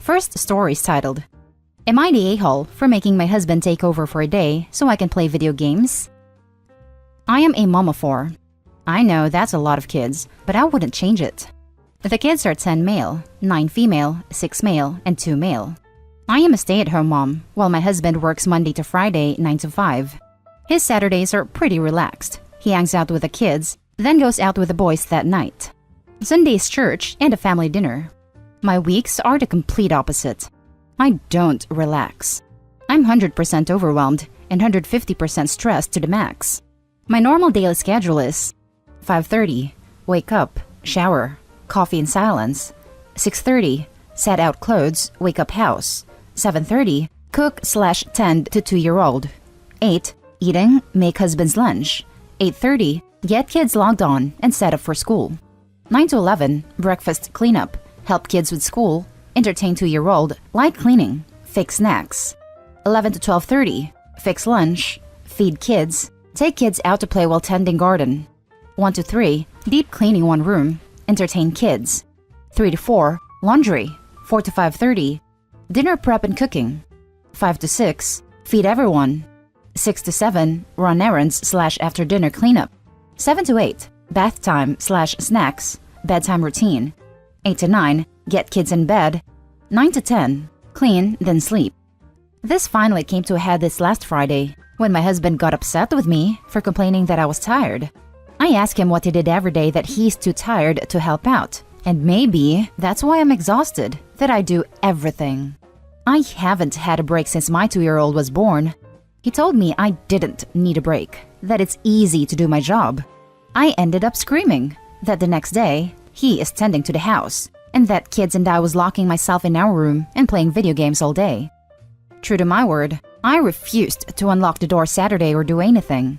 First story is titled, Am I the a-hole for making my husband take over for a day so I can play video games? I am a mom of 4. I know that's a lot of kids, but I wouldn't change it. The kids are 10 male, 9 female, 6 male, and 2 male. I am a stay-at-home mom, while my husband works Monday to Friday, 9 to 5. His Saturdays are pretty relaxed. He hangs out with the kids, then goes out with the boys that night. Sunday's church and a family dinner. My weeks are the complete opposite. I don't relax. I'm 100% overwhelmed and 150% stressed to the max. My normal daily schedule is 5:30, wake up, shower, coffee in silence. 6:30, set out clothes, wake up house. 7:30, cook/tend to 2-year-old. 8, eating, make husband's lunch. 8:30, get kids logged on and set up for school. 9 to 11, breakfast cleanup, help kids with school, entertain 2-year-old, light cleaning, fix snacks. 11 to 12:30, fix lunch, feed kids, take kids out to play while tending garden. 1 to 3, deep cleaning one room, entertain kids. 3 to 4, laundry. 4 to 5:30, dinner prep and cooking. 5 to 6, feed everyone. 6 to 7, run errands/after dinner cleanup. 7 to 8, bath time/snacks, bedtime routine. 8 to 9, get kids in bed. 9 to 10, clean, then sleep. This finally came to a head this last Friday, when my husband got upset with me for complaining that I was tired. I asked him what he did every day that he's too tired to help out, and maybe that's why I'm exhausted, that I do everything. I haven't had a break since my 2-year-old was born. He told me I didn't need a break, that it's easy to do my job. I ended up screaming that the next day, he is tending to the house, and that kids and I was locking myself in our room and playing video games all day. True to my word, I refused to unlock the door Saturday or do anything.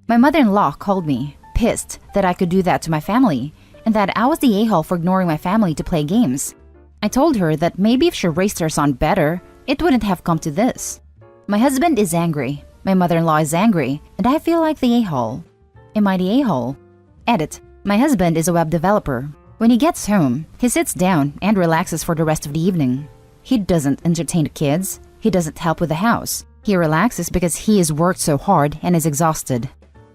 My mother-in-law called me, pissed that I could do that to my family, and that I was the a-hole for ignoring my family to play games. I told her that maybe if she raised her son better, it wouldn't have come to this. My husband is angry, my mother-in-law is angry, and I feel like the a-hole. Am I the a-hole? Edit. My husband is a web developer. When he gets home, he sits down and relaxes for the rest of the evening. He doesn't entertain the kids. He doesn't help with the house. He relaxes because he has worked so hard and is exhausted.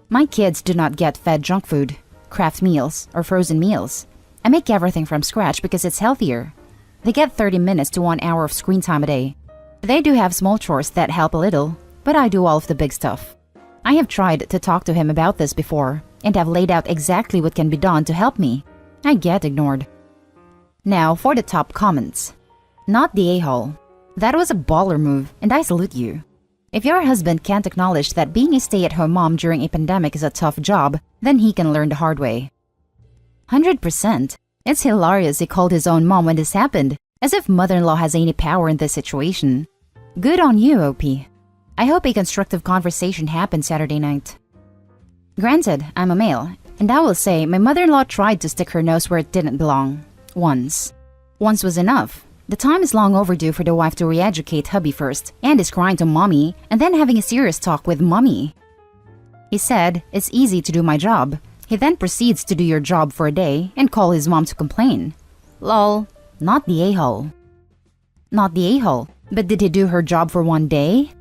My kids do not get fed junk food, craft meals, or frozen meals. I make everything from scratch because it's healthier. They get 30 minutes to 1 hour of screen time a day. They do have small chores that help a little, but I do all of the big stuff. I have tried to talk to him about this before and have laid out exactly what can be done to help me. I get ignored. Now for the top comments. Not the a-hole. That was a baller move, and I salute you. If your husband can't acknowledge that being a stay-at-home mom during a pandemic is a tough job, then he can learn the hard way. 100%. It's hilarious he called his own mom when this happened, as if mother-in-law has any power in this situation. Good on you, OP. I hope a constructive conversation happened Saturday night. Granted, I'm a male, and I will say my mother-in-law tried to stick her nose where it didn't belong. Once. Once was enough. The time is long overdue for the wife to re-educate hubby first, and is crying to mommy, and then having a serious talk with mommy. He said, it's easy to do my job. He then proceeds to do your job for a day and call his mom to complain. Lol. Not the a-hole. Not the a-hole. But did he do her job for 1 day?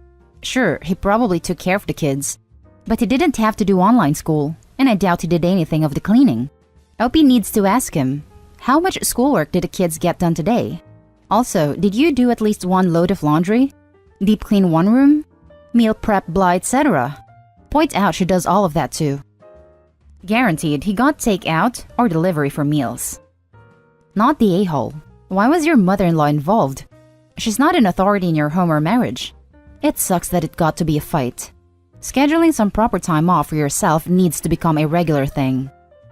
Sure, he probably took care of the kids. But he didn't have to do online school, and I doubt he did anything of the cleaning. OP needs to ask him, how much schoolwork did the kids get done today? Also, did you do at least 1 load of laundry? Deep clean 1 room? Meal prep, blah, etc.? Point out she does all of that too. Guaranteed he got takeout or delivery for meals. Not the a-hole. Why was your mother-in-law involved? She's not an authority in your home or marriage. It sucks that it got to be a fight. Scheduling some proper time off for yourself needs to become a regular thing.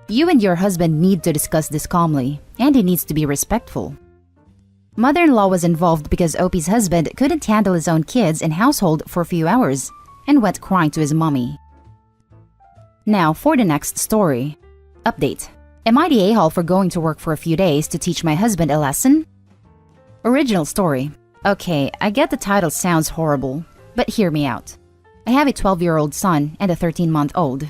You and your husband need to discuss this calmly, and he needs to be respectful. Mother-in-law was involved because OP's husband couldn't handle his own kids and household for a few hours and went crying to his mommy. Now for the next story. Update. Am I the a-hole for going to work for a few days to teach my husband a lesson? Original story. Okay, I get the title sounds horrible, but hear me out. I have a 12-year-old son and a 13-month-old.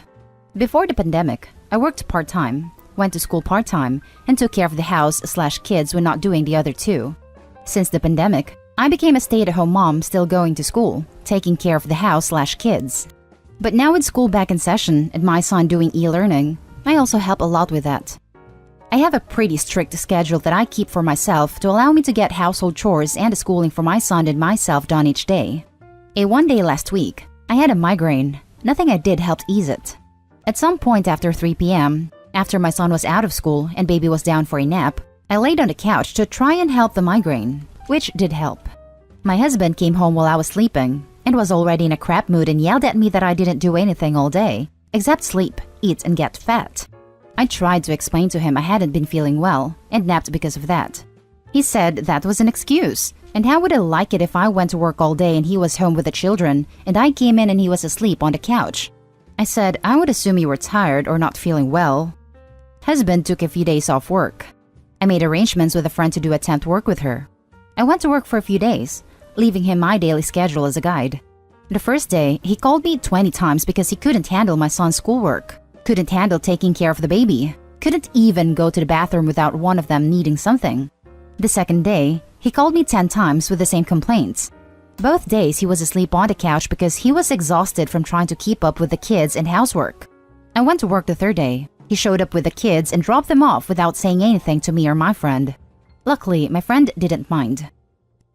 Before the pandemic, I worked part-time, went to school part-time, and took care of the house/kids when not doing the other two. Since the pandemic, I became a stay-at-home mom still going to school, taking care of the house/kids. But now with school back in session and my son doing e-learning, I also help a lot with that. I have a pretty strict schedule that I keep for myself to allow me to get household chores and the schooling for my son and myself done each day. One day last week, I had a migraine. Nothing I did helped ease it. At some point after 3 p.m., after my son was out of school and baby was down for a nap, I laid on the couch to try and help the migraine, which did help. My husband came home while I was sleeping and was already in a crap mood and yelled at me that I didn't do anything all day, except sleep, eat, and get fat. I tried to explain to him I hadn't been feeling well and napped because of that. He said that was an excuse, and how would I like it if I went to work all day and he was home with the children and I came in and he was asleep on the couch? I said I would assume you were tired or not feeling well. Husband took a few days off work. I made arrangements with a friend to do a temp work with her. I went to work for a few days, leaving him my daily schedule as a guide. The first day, he called me 20 times because he couldn't handle my son's schoolwork, couldn't handle taking care of the baby, couldn't even go to the bathroom without one of them needing something. The second day, he called me 10 times with the same complaints. Both days he was asleep on the couch because he was exhausted from trying to keep up with the kids and housework. I went to work the third day. He showed up with the kids and dropped them off without saying anything to me or my friend. Luckily, my friend didn't mind.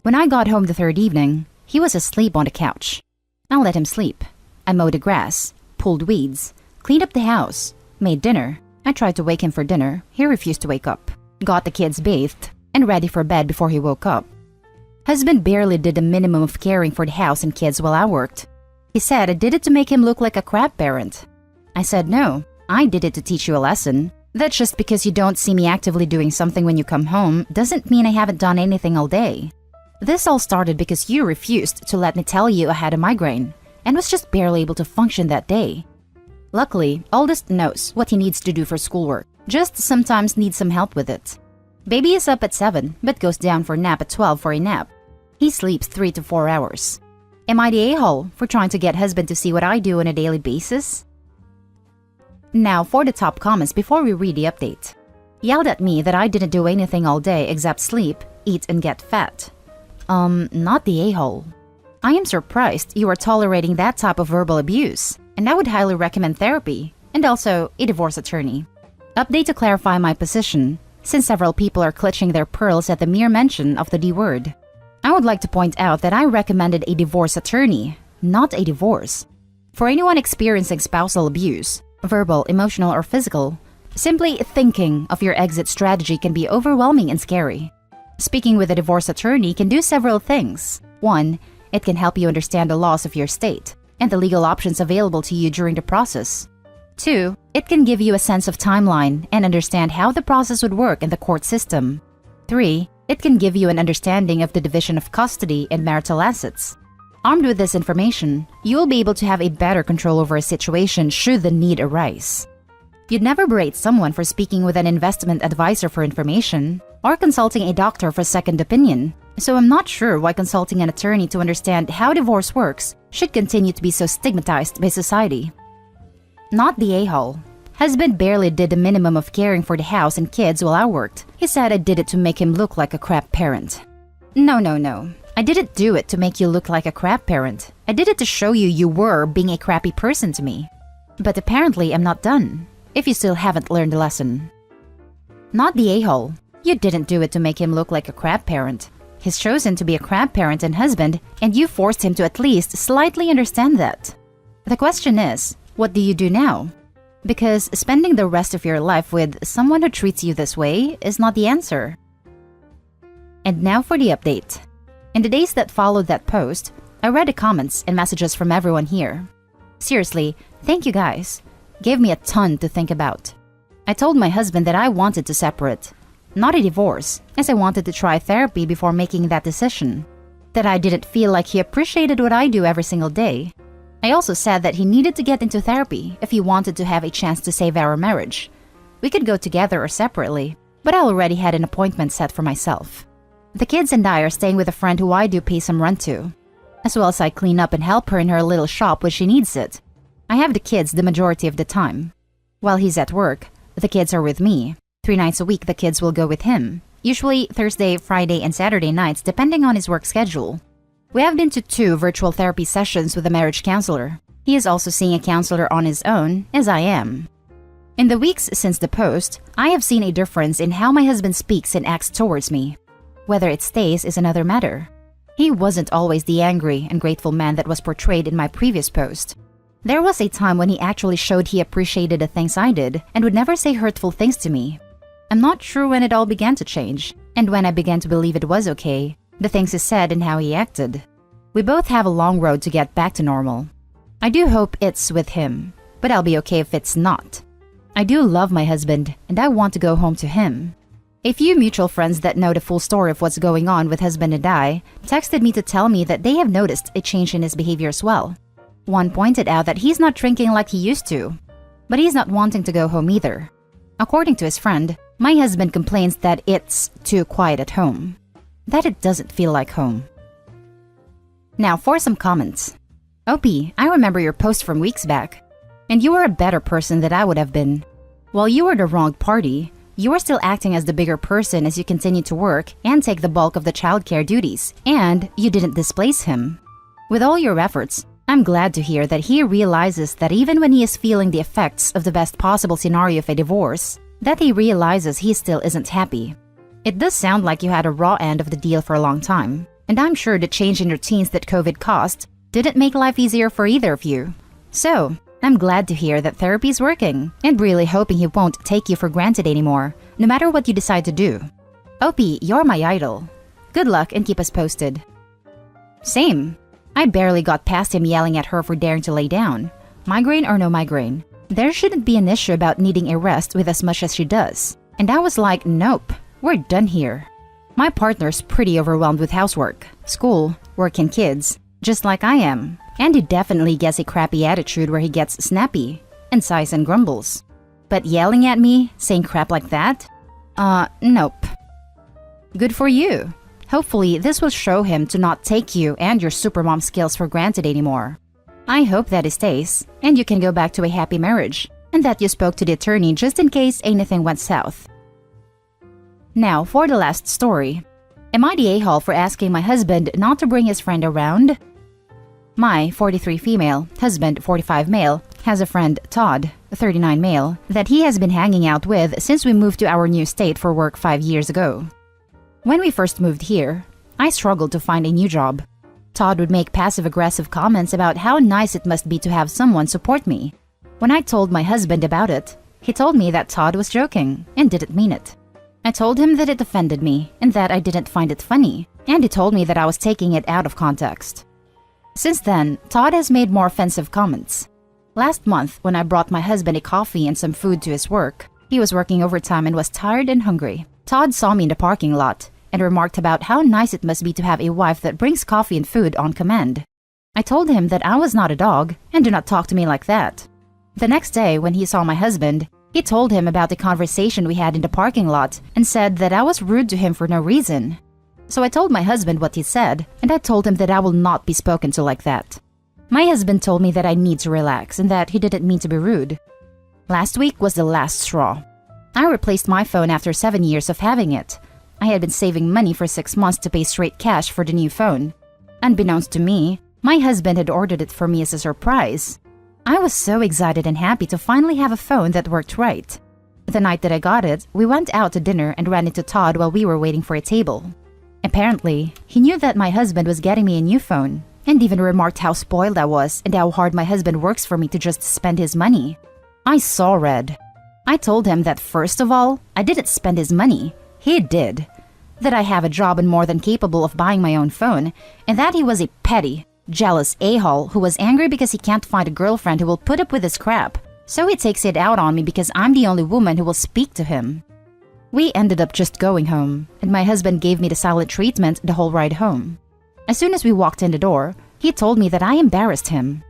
When I got home the third evening, he was asleep on the couch. I let him sleep. I mowed the grass, pulled weeds, cleaned up the house, made dinner. I tried to wake him for dinner. He refused to wake up. Got the kids bathed and ready for bed before he woke up. Husband barely did the minimum of caring for the house and kids while I worked. He said I did it to make him look like a crap parent. I said no, I did it to teach you a lesson. That just because you don't see me actively doing something when you come home doesn't mean I haven't done anything all day. This all started because you refused to let me tell you I had a migraine and was just barely able to function that day. Luckily, oldest knows what he needs to do for schoolwork, just sometimes needs some help with it. Baby is up at 7 but goes down for a nap at 12 for a nap. He sleeps 3 to 4 hours. Am I the a-hole for trying to get husband to see what I do on a daily basis? Now for the top comments before we read the update. Yelled at me that I didn't do anything all day except sleep, eat, and get fat. Not the a-hole. I am surprised you are tolerating that type of verbal abuse, and I would highly recommend therapy, and also a divorce attorney. Update to clarify my position, since several people are clutching their pearls at the mere mention of the D word. I would like to point out that I recommended a divorce attorney, not a divorce. For anyone experiencing spousal abuse, verbal, emotional, or physical, simply thinking of your exit strategy can be overwhelming and scary. Speaking with a divorce attorney can do several things. 1. It can help you understand the laws of your state and the legal options available to you during the process. 2. It can give you a sense of timeline and understand how the process would work in the court system. 3. It can give you an understanding of the division of custody and marital assets. Armed with this information, you will be able to have a better control over a situation should the need arise. You'd never berate someone for speaking with an investment advisor for information or consulting a doctor for a second opinion, so I'm not sure why consulting an attorney to understand how divorce works should continue to be so stigmatized by society. Not the a-hole. Husband barely did the minimum of caring for the house and kids while I worked. He said I did it to make him look like a crap parent. No. I didn't do it to make you look like a crap parent. I did it to show you you were being a crappy person to me. But apparently I'm not done, if you still haven't learned the lesson. Not the a-hole. You didn't do it to make him look like a crap parent. He's chosen to be a crap parent and husband, and you forced him to at least slightly understand that. The question is, what do you do now? Because spending the rest of your life with someone who treats you this way is not the answer. And now for the update. In the days that followed that post, I read the comments and messages from everyone here. Seriously, thank you guys. Gave me a ton to think about. I told my husband that I wanted to separate, not a divorce, as I wanted to try therapy before making that decision. That I didn't feel like he appreciated what I do every single day. I also said that he needed to get into therapy if he wanted to have a chance to save our marriage. We could go together or separately, but I already had an appointment set for myself. The kids and I are staying with a friend who I do pay some rent to, as well as I clean up and help her in her little shop when she needs it. I have the kids the majority of the time. While he's at work, the kids are with me. 3 nights a week the kids will go with him, usually Thursday, Friday, and Saturday nights depending on his work schedule. We have been to 2 virtual therapy sessions with a marriage counselor. He is also seeing a counselor on his own, as I am. In the weeks since the post, I have seen a difference in how my husband speaks and acts towards me. Whether it stays is another matter. He wasn't always the angry and grateful man that was portrayed in my previous post. There was a time when he actually showed he appreciated the things I did and would never say hurtful things to me. I'm not sure when it all began to change, and when I began to believe it was okay, the things he said and how he acted. We both have a long road to get back to normal. I do hope it's with him, but I'll be okay if it's not. I do love my husband, and I want to go home to him. A few mutual friends that know the full story of what's going on with husband and I texted me to tell me that they have noticed a change in his behavior as well. One pointed out that he's not drinking like he used to, but he's not wanting to go home either. According to his friend, my husband complains that it's too quiet at home, that it doesn't feel like home. Now for some comments. OP, I remember your post from weeks back, and you were a better person than I would have been. While you were the wrong party, you were still acting as the bigger person as you continued to work and take the bulk of the childcare duties, and you didn't displace him. With all your efforts, I'm glad to hear that he realizes that even when he is feeling the effects of the best possible scenario of a divorce, that he realizes he still isn't happy. It does sound like you had a raw end of the deal for a long time, and I'm sure the change in routines that COVID caused didn't make life easier for either of you. So, I'm glad to hear that therapy is working, and really hoping he won't take you for granted anymore, no matter what you decide to do. OP, you're my idol. Good luck and keep us posted. Same. I barely got past him yelling at her for daring to lay down. Migraine or no migraine, there shouldn't be an issue about needing a rest with as much as she does. And I was like, nope, we're done here. My partner's pretty overwhelmed with housework, school, work and kids, just like I am. And he definitely gets a crappy attitude where he gets snappy and sighs and grumbles. But yelling at me, saying crap like that? Nope. Good for you. Hopefully, this will show him to not take you and your supermom skills for granted anymore. I hope that it stays, and you can go back to a happy marriage, and that you spoke to the attorney just in case anything went south. Now, for the last story. Am I the a-hole for asking my husband not to bring his friend around? My 43 female, husband 45 male, has a friend, Todd, 39 male, that he has been hanging out with since we moved to our new state for work 5 years ago. When we first moved here, I struggled to find a new job. Todd would make passive-aggressive comments about how nice it must be to have someone support me. When I told my husband about it, he told me that Todd was joking and didn't mean it. I told him that it offended me and that I didn't find it funny, and he told me that I was taking it out of context. Since then, Todd has made more offensive comments. Last month, when I brought my husband a coffee and some food to his work, he was working overtime and was tired and hungry. Todd saw me in the parking lot and remarked about how nice it must be to have a wife that brings coffee and food on command. I told him that I was not a dog and do not talk to me like that. The next day, when he saw my husband, he told him about the conversation we had in the parking lot and said that I was rude to him for no reason. So I told my husband what he said, and I told him that I will not be spoken to like that. My husband told me that I need to relax and that he didn't mean to be rude. Last week was the last straw. I replaced my phone after 7 years of having it. I had been saving money for 6 months to pay straight cash for the new phone. Unbeknownst to me, my husband had ordered it for me as a surprise. I was so excited and happy to finally have a phone that worked right. The night that I got it, we went out to dinner and ran into Todd while we were waiting for a table. Apparently, he knew that my husband was getting me a new phone, and even remarked how spoiled I was and how hard my husband works for me to just spend his money. I saw red. I told him that first of all, I didn't spend his money. He did. That I have a job and more than capable of buying my own phone, and that he was a petty, jealous a-hole who was angry because he can't find a girlfriend who will put up with his crap. So he takes it out on me because I'm the only woman who will speak to him. We ended up just going home, and my husband gave me the silent treatment the whole ride home. As soon as we walked in the door, he told me that I embarrassed him.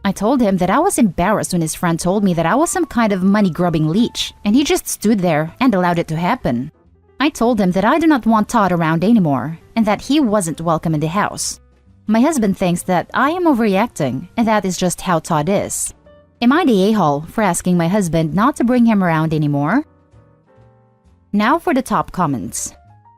I told him that I was embarrassed when his friend told me that I was some kind of money-grubbing leech, and he just stood there and allowed it to happen. I told him that I do not want Todd around anymore, and that he wasn't welcome in the house. My husband thinks that I am overreacting, and that is just how Todd is. Am I the a-hole for asking my husband not to bring him around anymore? Now for the top comments.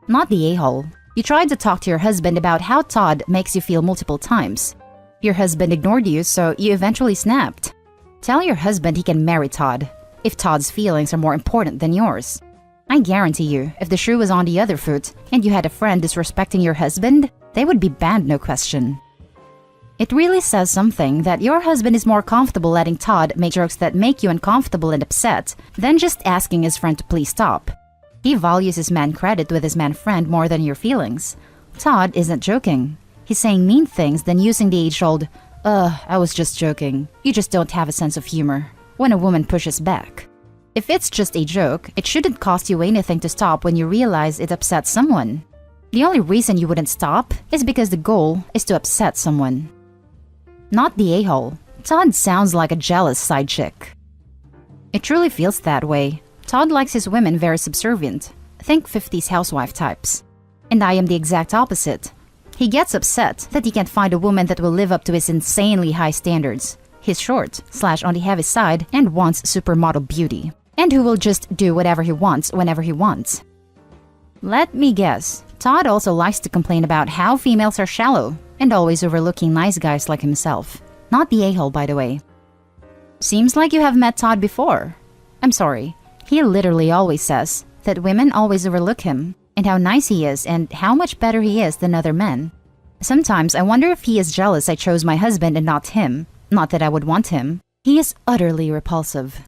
Not the a-hole. You tried to talk to your husband about how Todd makes you feel multiple times. Your husband ignored you, so you eventually snapped. Tell your husband he can marry Todd, if Todd's feelings are more important than yours. I guarantee you, if the shoe was on the other foot and you had a friend disrespecting your husband, they would be banned, no question. It really says something that your husband is more comfortable letting Todd make jokes that make you uncomfortable and upset than just asking his friend to please stop. He values his man credit with his man friend more than your feelings. Todd isn't joking. He's saying mean things, then using the age-old, I was just joking. You just don't have a sense of humor, when a woman pushes back. If it's just a joke, it shouldn't cost you anything to stop when you realize it upsets someone. The only reason you wouldn't stop is because the goal is to upset someone. Not the a-hole. Todd sounds like a jealous side chick. It truly feels that way. Todd likes his women very subservient. Think 50s housewife types. And I am the exact opposite. He gets upset that he can't find a woman that will live up to his insanely high standards. He's short, / on the heavy side, and wants supermodel beauty. And who will just do whatever he wants whenever he wants. Let me guess, Todd also likes to complain about how females are shallow and always overlooking nice guys like himself. Not the a-hole, by the way. Seems like you have met Todd before. I'm sorry, he literally always says that women always overlook him and how nice he is and how much better he is than other men. Sometimes I wonder if he is jealous I chose my husband and not him. Not that I would want him. He is utterly repulsive.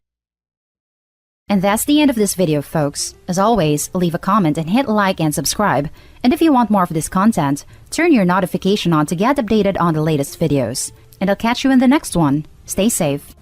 And that's the end of this video, folks. As always, leave a comment and hit like and subscribe. And if you want more of this content, turn your notification on to get updated on the latest videos. And I'll catch you in the next one. Stay safe.